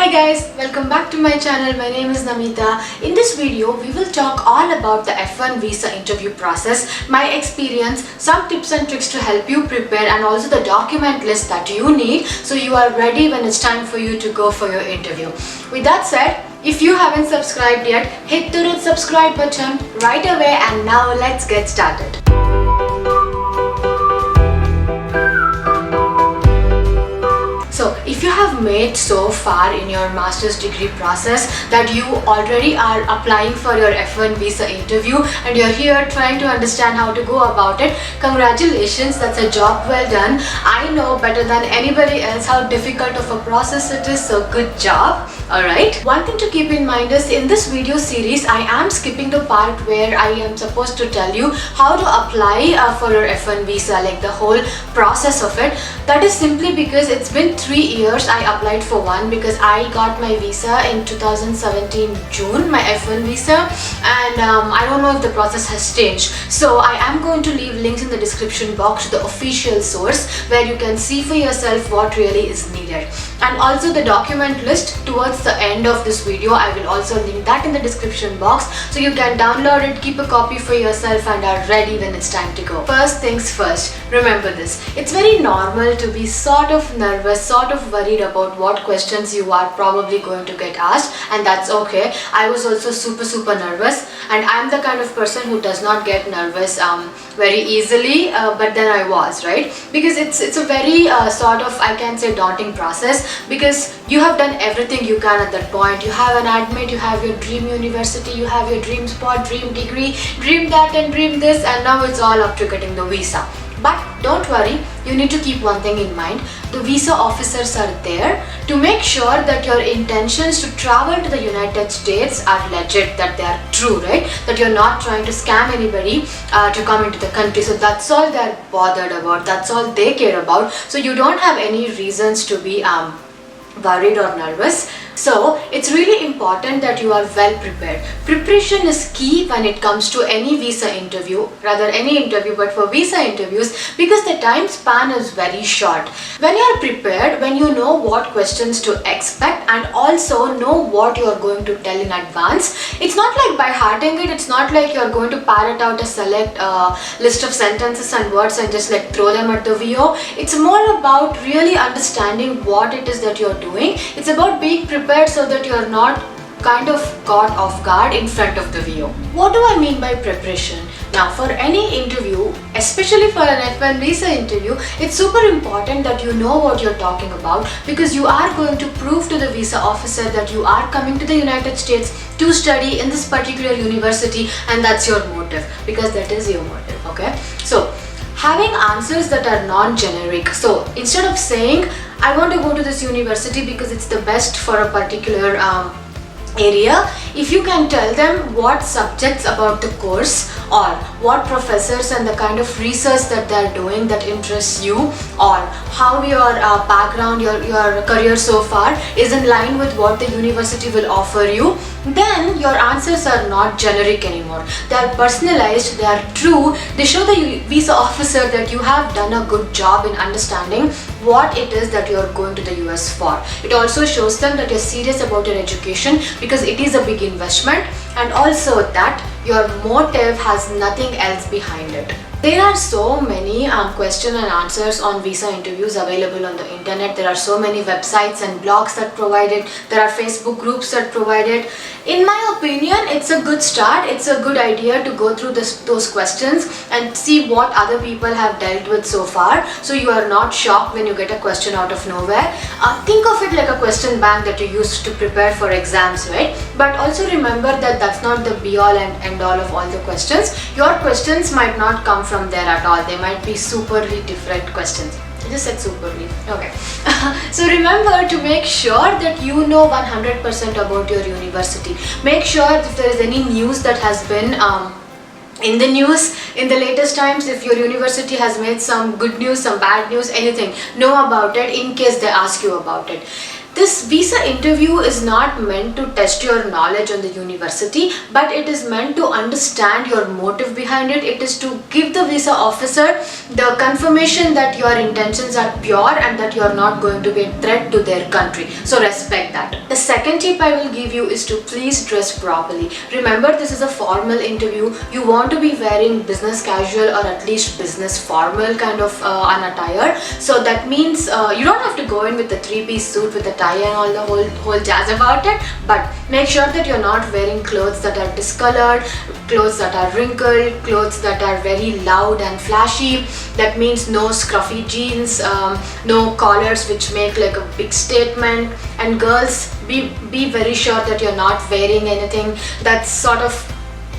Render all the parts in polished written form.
Hi guys, welcome back to my channel. My name is Namita. In this video, we will talk all about the F-1 visa interview process, my experience, some tips and tricks to help you prepare, and also the document list that you need so you are ready when it's time for you to go for your interview. With that said, if you haven't subscribed yet, hit the red subscribe button right away, and now let's get started. So if you have made so far in your master's degree process that you already are applying for your F-1 visa interview and you're here trying to understand how to go about it, congratulations, that's a job well done. I know better than anybody else how difficult of a process it is, so good job. Alright, one thing to keep in mind is in this video series I am skipping the part where I am supposed to tell you how to apply for your F-1 visa, like the whole process of it. That is simply because it's been 3 years I applied for one, because I got my visa in 2017 June, my F-1 visa, and I don't know if the process has changed. So I am going to leave links in the description box to the official source where you can see for yourself what really is needed. And also the document list towards the end of this video, I will also link that in the description box so you can download it, keep a copy for yourself, and are ready when it's time to go. First things first, remember this. It's very normal to be sort of nervous, sort of worried about what questions you are probably going to get asked, and that's okay. I was also super nervous, and I'm the kind of person who does not get nervous very easily, but then I was, right? Because it's a very sort of, I can say, daunting process, because you have done everything you can at that point. You have an admit, you have your dream university, you have your dream spot, dream degree, dream that and dream this, and now it's all up to getting the visa. But don't worry, you need to keep one thing in mind. The visa officers are there to make sure that your intentions to travel to the United States are legit, that they are true, right? That you're not trying to scam anybody to come into the country. So that's all they're bothered about, that's all they care about. So you don't have any reasons to be worried or nervous. So it's really important that you are well prepared. Preparation is key when it comes to any visa interview, rather any interview, but for visa interviews, because the time span is very short. When you are prepared, when you know what questions to expect and also know what you are going to tell in advance, it's not like by hearting it, it's not like you are going to parrot out a select list of sentences and words and just like throw them at the VO. It's more about really understanding what it is that you're doing. It's about being prepared so that you are not kind of caught off guard in front of the VO. What do I mean by preparation? Now, for any interview, especially for an F-1 visa interview, it's super important that you know what you're talking about, because you are going to prove to the visa officer that you are coming to the United States to study in this particular university, and that's your motive, because that is your motive, okay? So having answers that are non-generic. So instead of saying, I want to go to this university because it's the best for a particular area, if you can tell them what subjects about the course or what professors and the kind of research that they're doing that interests you, or how your background, your career so far is in line with what the university will offer you, then your answers are not generic anymore. They are personalized, they are true, they show the visa officer that you have done a good job in understanding what it is that you are going to the US for. It also shows them that you're serious about your education, because it is a big investment, and also that your motive has nothing else behind it. There are so many question and answers on visa interviews available on the internet. There are so many websites and blogs that provide it. There are Facebook groups that provide it. In my opinion, it's a good start. It's a good idea to go through those questions and see what other people have dealt with so far, so you are not shocked when you get a question out of nowhere. Think of it like a question bank that you use to prepare for exams, right? But also remember that that's not the be all and end all of all the questions. Your questions might not come from there at all. They might be superly different questions. I just said superly. Okay. So remember to make sure that you know 100% about your university. Make sure if there is any news that has been in the news in the latest times, if your university has made some good news, some bad news, anything, know about it in case they ask you about it. This visa interview is not meant to test your knowledge on the university, but it is meant to understand your motive behind it. It is to give the visa officer the confirmation that your intentions are pure and that you are not going to be a threat to their country. So respect that. The second tip I will give you is to please dress properly. Remember, this is a formal interview. You want to be wearing business casual or at least business formal kind of an attire. So that means you don't have to go in with a three-piece suit with a tie and all the whole jazz about it, but make sure that you're not wearing clothes that are discolored, clothes that are wrinkled, clothes that are very loud and flashy. That means no scruffy jeans, no collars which make like a big statement. And girls, be very sure that you're not wearing anything that's sort of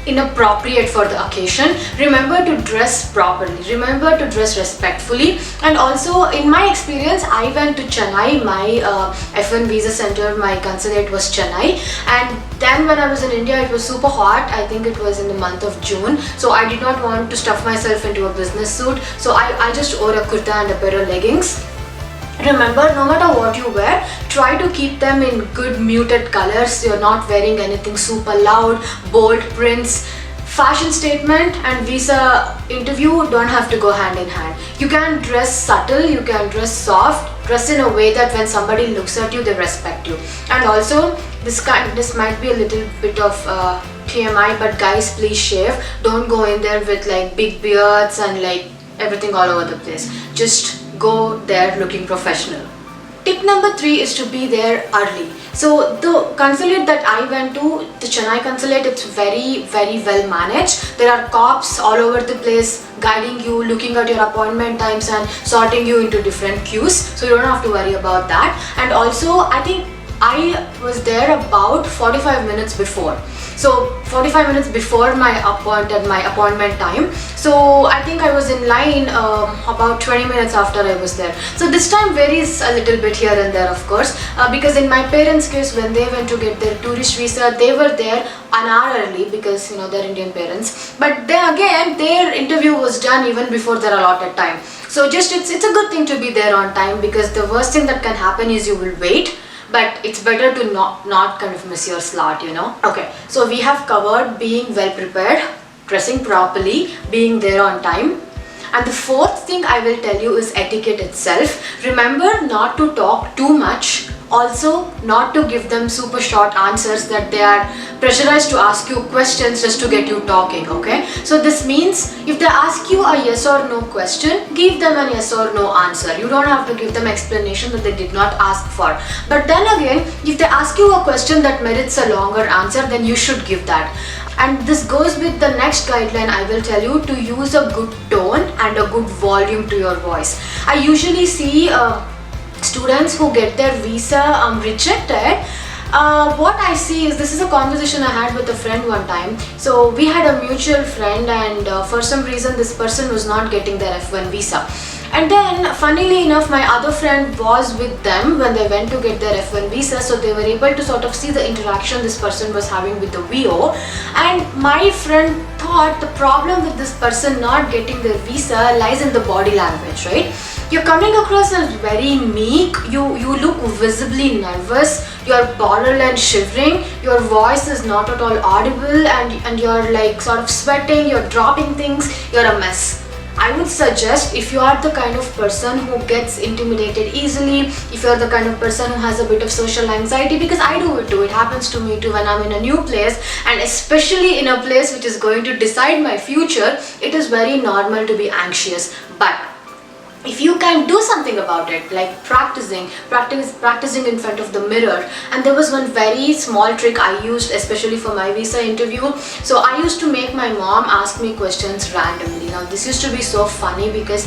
inappropriate for the occasion. Remember to dress properly, remember to dress respectfully. And also, in my experience, I went to Chennai. My F-1 visa center, my consulate was Chennai, and then when I was in India, it was super hot. I think it was in the month of June, so I did not want to stuff myself into a business suit, so I just wore a kurta and a pair of leggings. Remember, no matter what you wear, try to keep them in good muted colors. You're not wearing anything super loud, bold prints. Fashion statement and visa interview don't have to go hand in hand. You can dress subtle, you can dress soft, dress in a way that when somebody looks at you, they respect you. And also, this might be a little bit of TMI, but guys, please shave. Don't go in there with like big beards and like everything all over the place. Just go there looking professional. Tip number 3 is to be there early. So the consulate that I went to, the Chennai consulate, it's very well managed. There are cops all over the place guiding you, looking at your appointment times and sorting you into different queues. So you don't have to worry about that. And also, I think I was there about 45 minutes before. So 45 minutes before my appointment time. So I think I was in line about 20 minutes after I was there. So this time varies a little bit here and there, of course, because in my parents' case, when they went to get their tourist visa, they were there an hour early because they're Indian parents. But then again, their interview was done even before their allotted time. So just it's a good thing to be there on time, because the worst thing that can happen is you will wait. But it's better to not kind of miss your slot, Okay, so we have covered being well prepared, dressing properly, being there on time. And the fourth thing I will tell you is etiquette itself. Remember not to talk too much. Also, not to give them super short answers that they are pressurized to ask you questions just to get you talking, okay? So this means if they ask you a yes or no question, give them a yes or no answer. You don't have to give them explanation that they did not ask for. But then again, if they ask you a question that merits a longer answer, then you should give that. And this goes with the next guideline I will tell you, to use a good tone and a good volume to your voice. I usually see students who get their visa rejected. What I see is, this is a conversation I had with a friend one time. So we had a mutual friend, and for some reason this person was not getting their F-1 visa. And then, funnily enough, my other friend was with them when they went to get their F-1 visa, so they were able to sort of see the interaction this person was having with the VO. And my friend thought the problem with this person not getting their visa lies in the body language, right? You're coming across as very meek, you look visibly nervous, you're borderline shivering, your voice is not at all audible, and you're like sort of sweating, you're dropping things, you're a mess. I would suggest, if you are the kind of person who gets intimidated easily, if you're the kind of person who has a bit of social anxiety, because I do it too, it happens to me too when I'm in a new place, and especially in a place which is going to decide my future, it is very normal to be anxious. But if you can do something about it, like practicing in front of the mirror. And there was one very small trick I used, especially for my visa interview. So I used to make my mom ask me questions randomly. Now this used to be so funny, because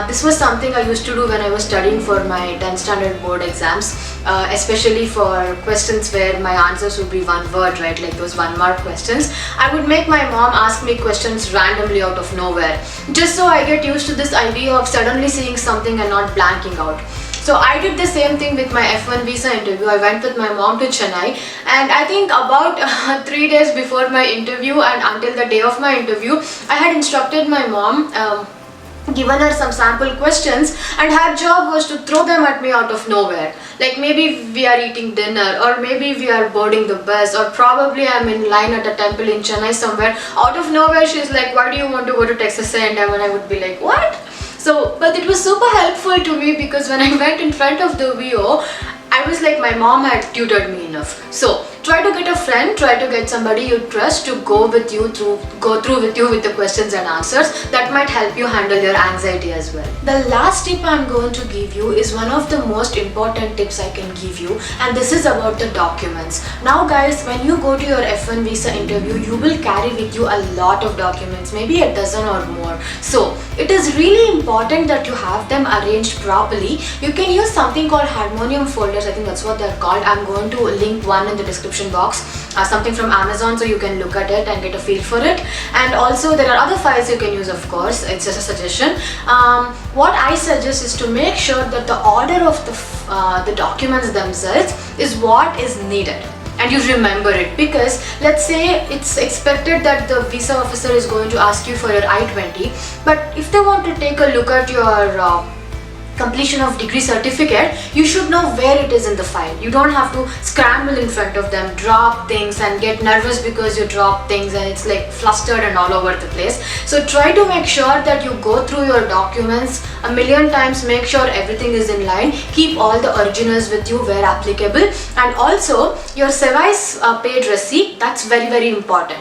this was something I used to do when I was studying for my 10th standard board exams, especially for questions where my answers would be one word, right, like those 1 mark questions. I would make my mom ask me questions randomly out of nowhere, just so I get used to this idea of suddenly seeing something and not blanking out. So I did the same thing with my F-1 visa interview. I went with my mom to Chennai, and I think about 3 days before my interview and until the day of my interview, I had instructed my mom given her some sample questions, and her job was to throw them at me out of nowhere. Like maybe we are eating dinner, or maybe we are boarding the bus, or probably I'm in line at a temple in Chennai somewhere. Out of nowhere she's like, why do you want to go to Texas A&M? And I would be like, what? So, but it was super helpful to me, because when I went in front of the VO, I was like, my mom had tutored me enough. So try to get a friend, try to get somebody you trust to go through with you with the questions and answers. That might help you handle your anxiety as well. The last tip I'm going to give you is one of the most important tips I can give you, and this is about the documents. Now guys, when you go to your F1 visa interview, you will carry with you a lot of documents, maybe a dozen or more. So it is really important that you have them arranged properly. You can use something called harmonium folders, I think that's what they're called. I'm going to link one in the description box, something from Amazon, so you can look at it and get a feel for it. And also there are other files you can use, of course, it's just a suggestion. What I suggest is to make sure that the order of the documents themselves is what is needed, and you remember it, because let's say it's expected that the visa officer is going to ask you for your I-20, but if they want to take a look at your completion of degree certificate, you should know where it is in the file. You don't have to scramble in front of them, drop things and get nervous because you drop things and it's like flustered and all over the place. So try to make sure that you go through your documents a million times, make sure everything is in line, keep all the originals with you where applicable, and also your service paid receipt, that's very important.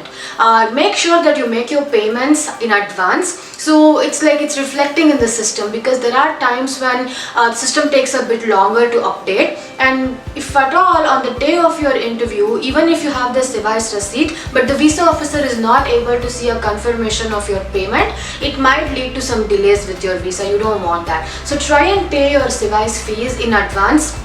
Make sure that you make your payments in advance, so it's like it's reflecting in the system, because there are times when the system takes a bit longer to update, and if at all on the day of your interview, even if you have the service receipt but the visa officer is not able to see a confirmation of your payment, it might lead to some delays with your visa. You don't want that. So try and pay your service fees in advance,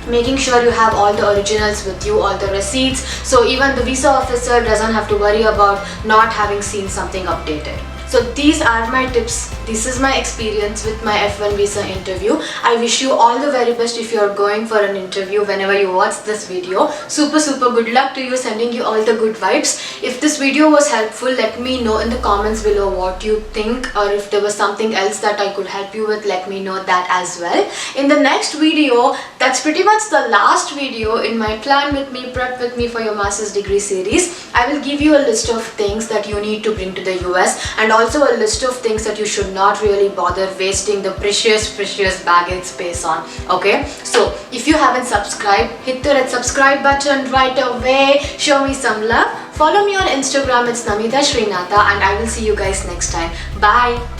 making sure you have all the originals with you, all the receipts, so even the visa officer doesn't have to worry about not having seen something updated. So these are my tips. This is my experience with my F1 visa interview. I wish you all the very best if you are going for an interview whenever you watch this video. Super good luck to you, sending you all the good vibes. If this video was helpful, let me know in the comments below what you think, or if there was something else that I could help you with, let me know that as well. In the next video, that's pretty much the last video in my Plan With Me, Prep With Me for Your Master's Degree series. I will give you a list of things that you need to bring to the US, and also a list of things that you should not really bother wasting the precious baggage space on. Okay, so if you haven't subscribed, hit the red subscribe button right away. Show me some love. Follow me on Instagram, it's Namita Srinatha, and I will see you guys next time. Bye.